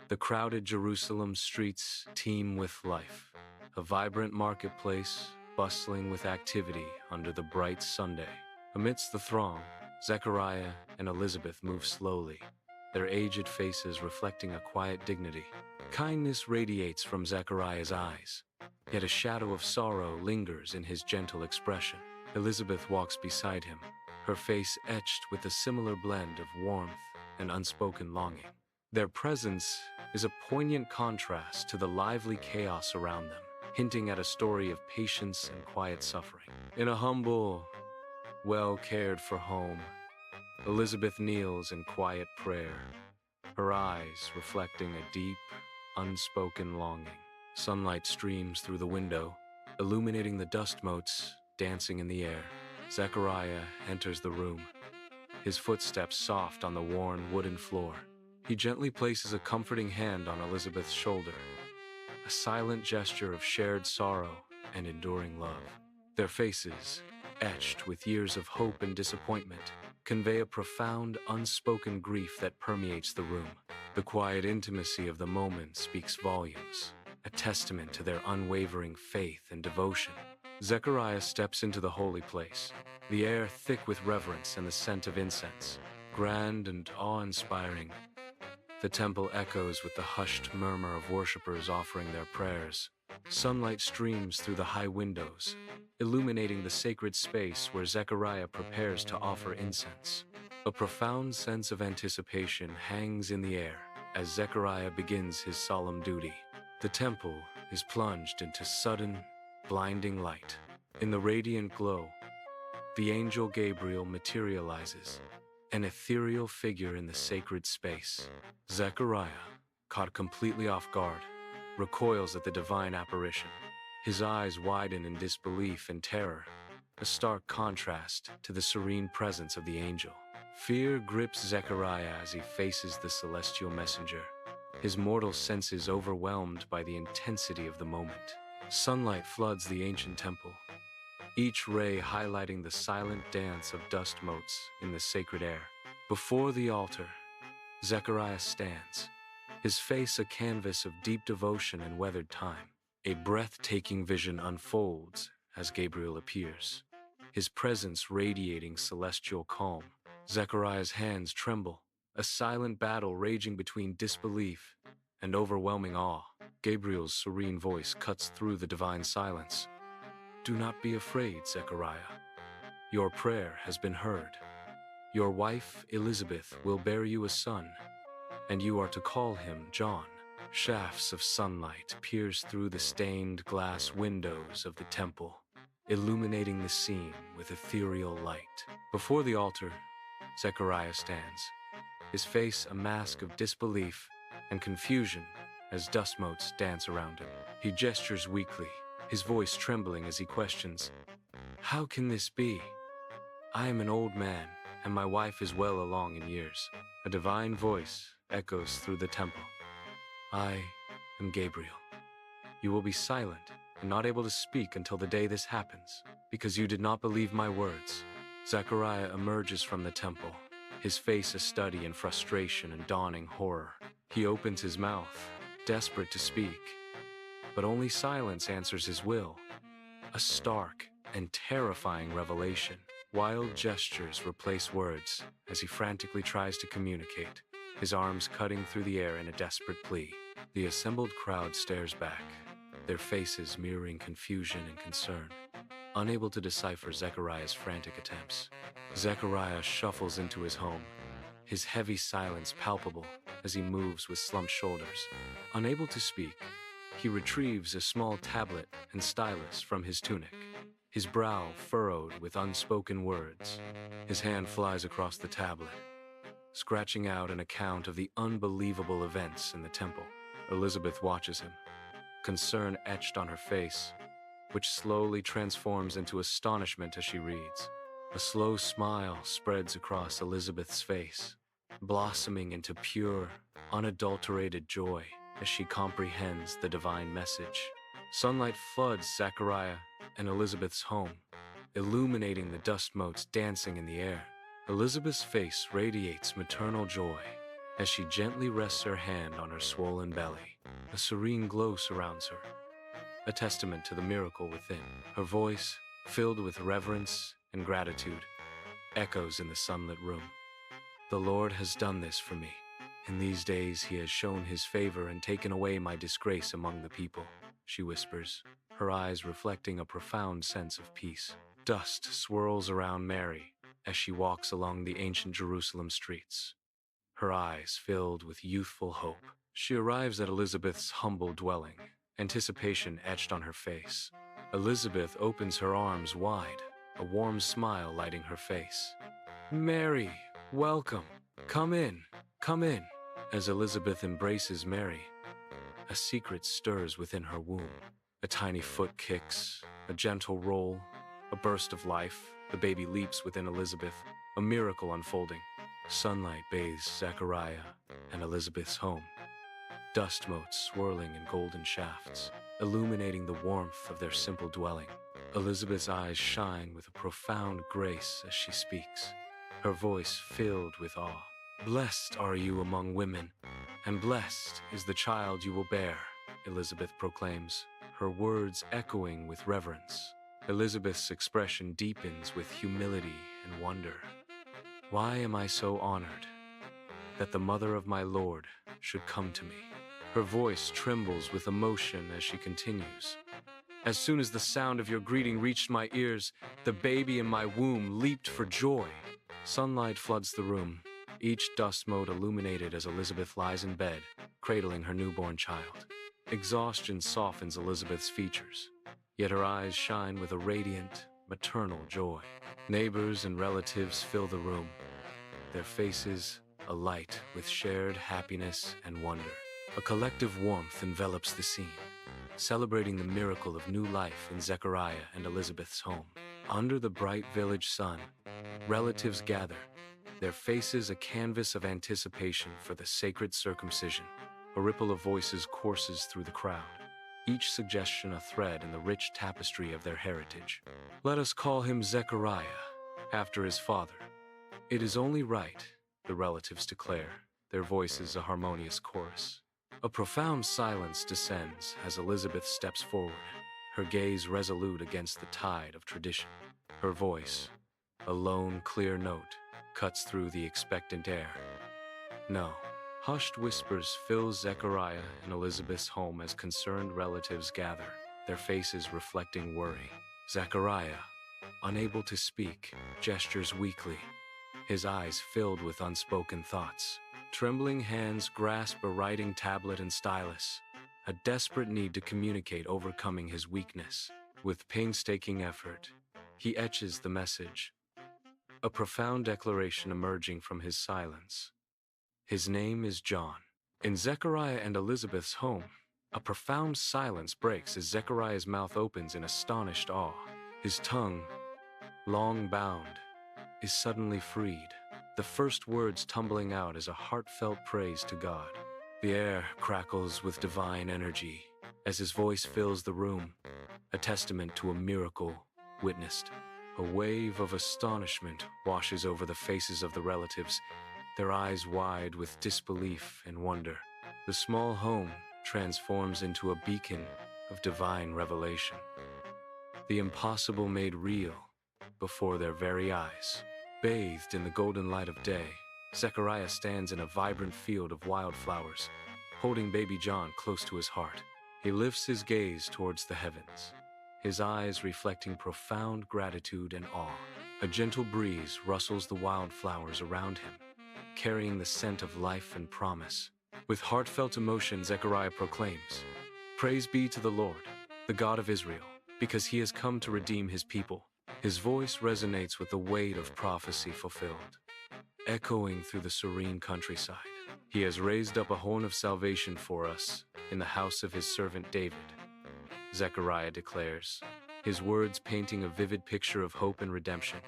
The crowded Jerusalem streets teem with life, a vibrant marketplace bustling with activity under the bright Sunday. Amidst the throng, Zechariah and Elizabeth move slowly, their aged faces reflecting a quiet dignity. Kindness radiates from Zechariah's eyes, yet a shadow of sorrow lingers in his gentle expression. Elizabeth walks beside him, her face etched with a similar blend of warmth and unspoken longing. Their presence is a poignant contrast to the lively chaos around them, hinting at a story of patience and quiet suffering. In a humble, well-cared-for home, Elizabeth kneels in quiet prayer, her eyes reflecting a deep, unspoken longing. Sunlight streams through the window, illuminating the dust motes dancing in the air. Zechariah enters the room, his footsteps soft on the worn wooden floor. He gently places a comforting hand on Elizabeth's shoulder, a silent gesture of shared sorrow and enduring love. Their faces, etched with years of hope and disappointment, convey a profound, unspoken grief that permeates the room. The quiet intimacy of the moment speaks volumes, a testament to their unwavering faith and devotion. Zechariah steps into the holy place, the air thick with reverence and the scent of incense. Grand and awe-inspiring, the temple echoes with the hushed murmur of worshippers offering their prayers. Sunlight streams through the high windows, illuminating the sacred space where Zechariah prepares to offer incense. A profound sense of anticipation hangs in the air as Zechariah begins his solemn duty. The temple is plunged into sudden, blinding light. In the radiant glow, the angel Gabriel materializes, an ethereal figure in the sacred space. Zechariah, caught completely off guard, recoils at the divine apparition. His eyes widen in disbelief and terror, a stark contrast to the serene presence of the angel. Fear grips Zechariah as he faces the celestial messenger, his mortal senses overwhelmed by the intensity of the moment. Sunlight floods the ancient temple, each ray highlighting the silent dance of dust motes in the sacred air. Before the altar, Zechariah stands, his face a canvas of deep devotion and weathered time. A breathtaking vision unfolds as Gabriel appears, his presence radiating celestial calm. Zechariah's hands tremble, a silent battle raging between disbelief and overwhelming awe. Gabriel's serene voice cuts through the divine silence. "Do not be afraid, Zechariah. Your prayer has been heard. Your wife, Elizabeth, will bear you a son, and you are to call him John." Shafts of sunlight pierce through the stained glass windows of the temple, illuminating the scene with ethereal light. Before the altar, Zechariah stands, his face a mask of disbelief and confusion as dust motes dance around him. He gestures weakly, his voice trembling as he questions, "How can this be? I am an old man, and my wife is well along in years." A divine voice echoes through the temple. "I am Gabriel. You will be silent and not able to speak until the day this happens, because you did not believe my words." Zechariah emerges from the temple, his face a study in frustration and dawning horror. He opens his mouth, desperate to speak, but only silence answers his will. A stark and terrifying revelation. Wild gestures replace words as he frantically tries to communicate, his arms cutting through the air in a desperate plea. The assembled crowd stares back, their faces mirroring confusion and concern, unable to decipher Zechariah's frantic attempts. Zechariah shuffles into his home, his heavy silence palpable as he moves with slumped shoulders. Unable to speak, he retrieves a small tablet and stylus from his tunic, his brow furrowed with unspoken words. His hand flies across the tablet, scratching out an account of the unbelievable events in the temple. Elizabeth watches him, concern etched on her face, which slowly transforms into astonishment as she reads. A slow smile spreads across Elizabeth's face, blossoming into pure, unadulterated joy as she comprehends the divine message. Sunlight floods Zechariah and Elizabeth's home, illuminating the dust motes dancing in the air. Elizabeth's face radiates maternal joy, as she gently rests her hand on her swollen belly. A serene glow surrounds her, a testament to the miracle within. Her voice, filled with reverence and gratitude, echoes in the sunlit room. The Lord has done this for me. In these days he has shown his favor and taken away my disgrace among the people, she whispers, her eyes reflecting a profound sense of peace. Dust swirls around Mary as she walks along the ancient Jerusalem streets, her eyes filled with youthful hope. She arrives at Elizabeth's humble dwelling, anticipation etched on her face. Elizabeth opens her arms wide, a warm smile lighting her face. Mary, welcome. Come in, come in. As Elizabeth embraces Mary, a secret stirs within her womb. A tiny foot kicks, a gentle roll, a burst of life. The baby leaps within Elizabeth, a miracle unfolding. Sunlight bathes Zechariah and Elizabeth's home, dust motes swirling in golden shafts, illuminating the warmth of their simple dwelling. Elizabeth's eyes shine with a profound grace as she speaks, her voice filled with awe. Blessed are you among women, and blessed is the child you will bear, Elizabeth proclaims, her words echoing with reverence. Elizabeth's expression deepens with humility and wonder. Why am I so honored that the mother of my Lord should come to me? Her voice trembles with emotion as she continues. As soon as the sound of your greeting reached my ears, the baby in my womb leaped for joy. Sunlight floods the room, each dust mote illuminated as Elizabeth lies in bed, cradling her newborn child. Exhaustion softens Elizabeth's features, yet her eyes shine with a radiant, maternal joy. Neighbors and relatives fill the room, their faces alight with shared happiness and wonder. A collective warmth envelops the scene, celebrating the miracle of new life in Zechariah and Elizabeth's home. Under the bright village sun, relatives gather, their faces a canvas of anticipation for the sacred circumcision. A ripple of voices courses through the crowd, each suggestion a thread in the rich tapestry of their heritage. Let us call him Zechariah, after his father. It is only right, the relatives declare, their voices a harmonious chorus. A profound silence descends as Elizabeth steps forward, her gaze resolute against the tide of tradition. Her voice, a lone, clear note, cuts through the expectant air. No. Hushed whispers fill Zechariah and Elizabeth's home as concerned relatives gather, their faces reflecting worry. Zechariah, unable to speak, gestures weakly, his eyes filled with unspoken thoughts. Trembling hands grasp a writing tablet and stylus, a desperate need to communicate overcoming his weakness. With painstaking effort, he etches the message, a profound declaration emerging from his silence. His name is John. In Zechariah and Elizabeth's home, a profound silence breaks as Zechariah's mouth opens in astonished awe. His tongue, long bound, is suddenly freed, the first words tumbling out as a heartfelt praise to God. The air crackles with divine energy as his voice fills the room, a testament to a miracle witnessed. A wave of astonishment washes over the faces of the relatives, their eyes wide with disbelief and wonder. The small home transforms into a beacon of divine revelation. The impossible made real before their very eyes. Bathed in the golden light of day, Zechariah stands in a vibrant field of wildflowers, holding baby John close to his heart. He lifts his gaze towards the heavens, his eyes reflecting profound gratitude and awe. A gentle breeze rustles the wildflowers around him, carrying the scent of life and promise. With heartfelt emotion, Zechariah proclaims, "Praise be to the Lord, the God of Israel, because he has come to redeem his people." His voice resonates with the weight of prophecy fulfilled, echoing through the serene countryside. He has raised up a horn of salvation for us in the house of his servant David, Zechariah declares, his words painting a vivid picture of hope and redemption.